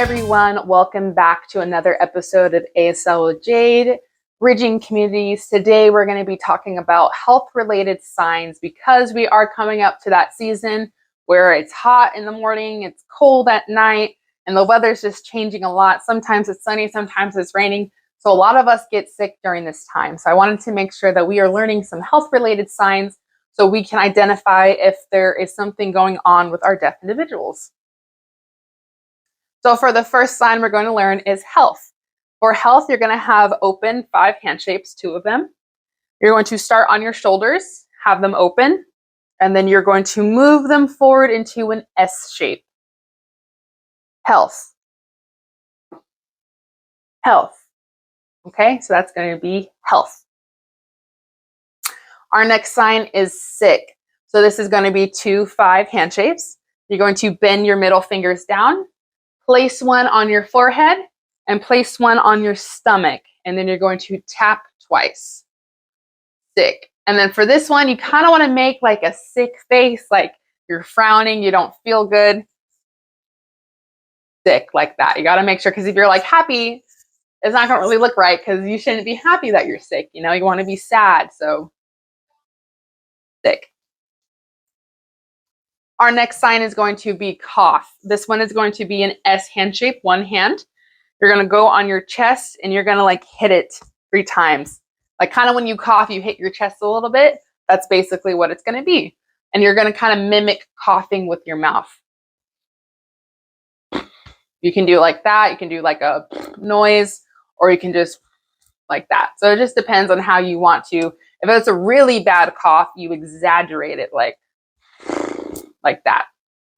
everyone. Welcome back to another episode of ASL with Jade, Bridging Communities. Today, we're going to be talking about health-related signs because we are coming up to that season where it's hot in the morning, it's cold at night, and the weather's just changing a lot. Sometimes it's sunny, sometimes it's raining. So a lot of us get sick during this time. So I wanted to make sure that we are learning some health-related signs so we can identify if there is something going on with our deaf individuals. So for the first sign we're going to learn is health. For health, you're going to have open 5 hand shapes, 2 of them. You're going to start on your shoulders, have them open, and then you're going to move them forward into an S shape. Health. Health. Okay, so that's going to be health. Our next sign is sick. So this is going to be 2 5 hand shapes. You're going to bend your middle fingers down, place one on your forehead, and place one on your stomach. And then you're going to tap twice. Sick. And then for this one, you kind of want to make like a sick face, like you're frowning, you don't feel good. Sick, like that. You got to make sure, because if you're like happy, it's not going to really look right, because you shouldn't be happy that you're sick. You know, you want to be sad. So sick. Our next sign is going to be cough. This one is going to be an S hand shape, 1 hand. You're going to go on your chest and you're going to like hit it 3 times. Like kind of when you cough, you hit your chest a little bit. That's basically what it's going to be. And you're going to kind of mimic coughing with your mouth. You can do like that. You can do like a noise, or you can just like that. So it just depends on how you want to. If it's a really bad cough, you exaggerate it like that.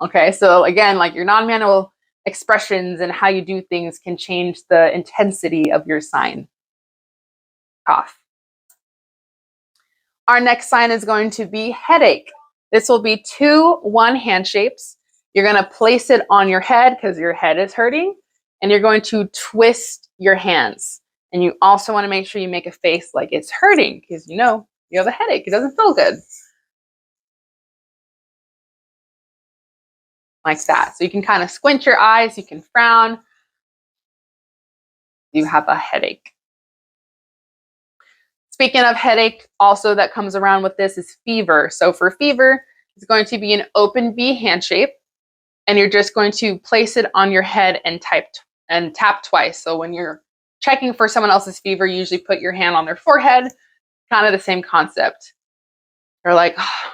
Okay, so again, like your non-manual expressions and how you do things can change the intensity of your sign. Cough. Our next sign is going to be headache. This will be 2 1 hand shapes. You're going to place it on your head because your head is hurting, and you're going to twist your hands. And you also want to make sure you make a face like it's hurting, because you know you have a headache. It doesn't feel good. Like that. So you can kind of squint your eyes, you can frown. You have a headache. Speaking of headache, also that comes around with this is fever. So for fever, it's going to be an open V hand shape, and you're just going to place it on your head and tap twice. So when you're checking for someone else's fever, you usually put your hand on their forehead, kind of the same concept. You're like, oh,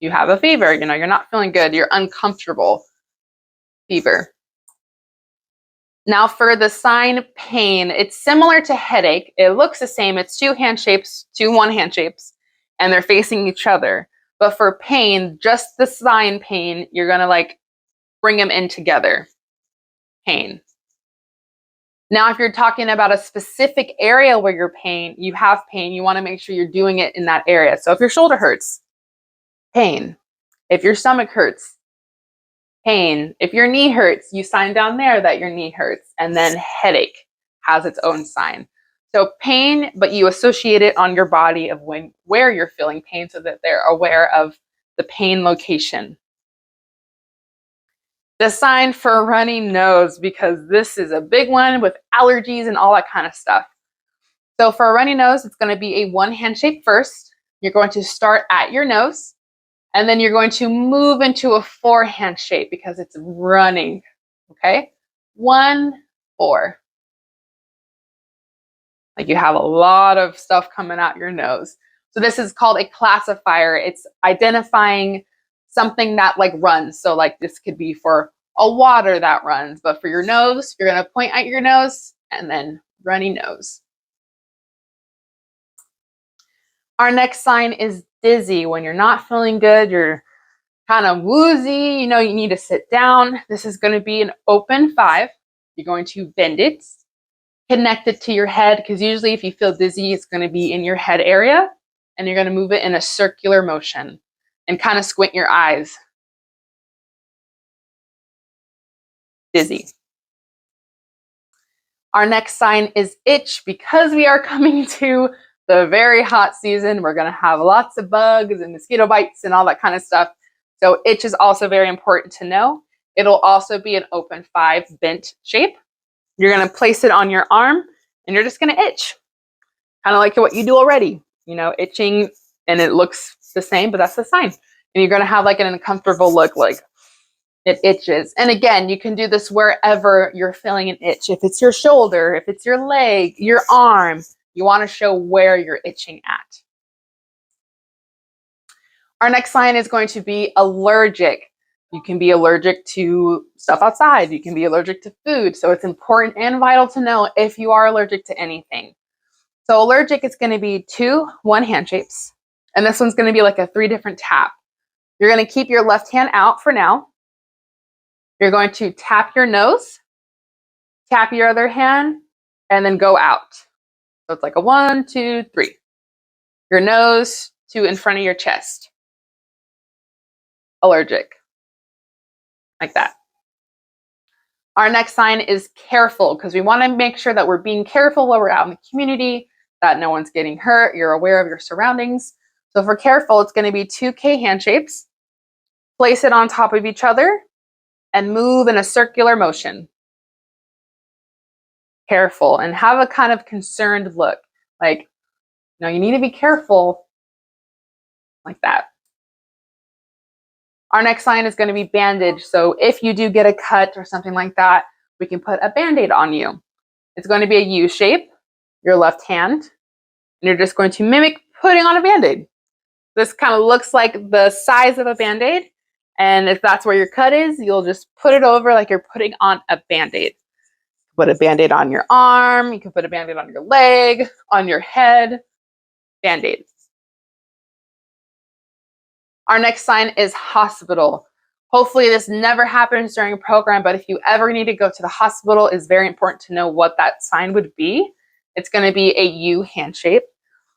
you have a fever, you know, you're not feeling good, you're uncomfortable. Fever. Now for the sign pain, it's similar to headache. It looks the same. It's 2 hand shapes, 2 1 hand shapes, and they're facing each other. But for pain, just the sign pain, you're going to like bring them in together. Pain. Now, if you're talking about a specific area where you have pain, you want to make sure you're doing it in that area. So if your shoulder hurts, pain. If your stomach hurts, pain. If your knee hurts, you sign down there that your knee hurts. And then headache has its own sign. So pain, but you associate it on your body of where you're feeling pain so that they're aware of the pain location. The sign for a runny nose, because this is a big one with allergies and all that kind of stuff. So for a runny nose, it's going to be a 1 hand shape first. You're going to start at your nose, and then you're going to move into a 4 hand shape because it's running. Okay? 1, 4. Like you have a lot of stuff coming out your nose. So this is called a classifier. It's identifying something that like runs. So like this could be for a water that runs, but for your nose, you're going to point at your nose and then runny nose. Our next sign is dizzy. When you're not feeling good, you're kind of woozy, you know, you need to sit down. This is going to be an open 5. You're going to bend it, connect it to your head, because usually if you feel dizzy, it's going to be in your head area, and you're going to move it in a circular motion and kind of squint your eyes. Dizzy. Our next sign is itch. Because we are coming to the very hot season, we're going to have lots of bugs and mosquito bites and all that kind of stuff. So itch is also very important to know. It'll also be an open 5 bent shape. You're going to place it on your arm and you're just going to itch. Kind of like what you do already, you know, itching, and it looks the same, but that's the sign. And you're going to have like an uncomfortable look, like it itches. And again, you can do this wherever you're feeling an itch. If it's your shoulder, if it's your leg, your arm, you want to show where you're itching at. Our next sign is going to be allergic. You can be allergic to stuff outside. You can be allergic to food. So it's important and vital to know if you are allergic to anything. So allergic is going to be 2 one-hand shapes. And this one's going to be like a 3 different tap. You're going to keep your left hand out for now. You're going to tap your nose, tap your other hand, and then go out. So it's like a 1, 2, 3. Your nose to in front of your chest. Allergic. Like that. Our next sign is careful, because we want to make sure that we're being careful while we're out in the community, that no one's getting hurt, you're aware of your surroundings. So for careful, it's going to be 2 K hand shapes. Place it on top of each other and move in a circular motion. Careful, and have a kind of concerned look. Like, no, you need to be careful. Like that. Our next sign is going to be bandage. So if you do get a cut or something like that, we can put a Band-Aid on you. It's going to be a U shape, your left hand, and you're just going to mimic putting on a Band-Aid. This kind of looks like the size of a Band-Aid, and if that's where your cut is, you'll just put it over like you're putting on a Band-Aid. Put a Band-Aid on your arm, you can put a Band-Aid on your leg, on your head, Band-Aid. Our next sign is hospital. Hopefully this never happens during a program, but if you ever need to go to the hospital, it's very important to know what that sign would be. It's going to be a U hand shape.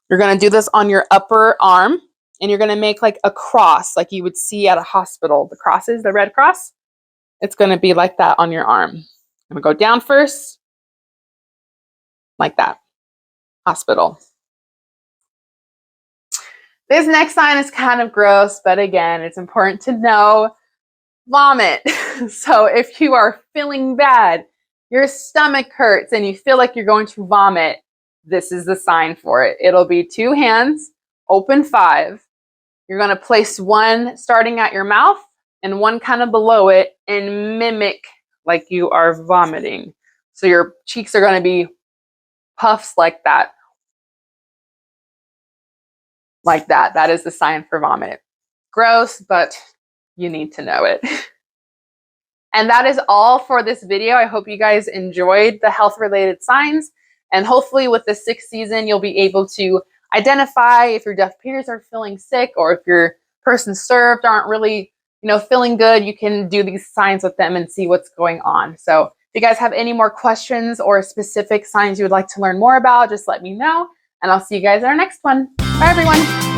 You're going to do this on your upper arm, and you're going to make like a cross like you would see at a hospital. The crosses, the red cross, it's going to be like that on your arm. I'm going to go down first, like that. Hospital. This next sign is kind of gross, but again, it's important to know. Vomit. So if you are feeling bad, your stomach hurts, and you feel like you're going to vomit, this is the sign for it. It'll be 2 hands, open 5. You're going to place one starting at your mouth and one kind of below it, and mimic like you are vomiting. So your cheeks are going to be puffs like that. Like that. That is the sign for vomit. Gross, but you need to know it. And that is all for this video. I hope you guys enjoyed the health-related signs. And hopefully with the 6th season, you'll be able to identify if your deaf peers are feeling sick, or if your person served aren't really, feeling good. You can do these signs with them and see what's going on. So if you guys have any more questions or specific signs you would like to learn more about, just let me know. And I'll see you guys in our next one. Bye, everyone.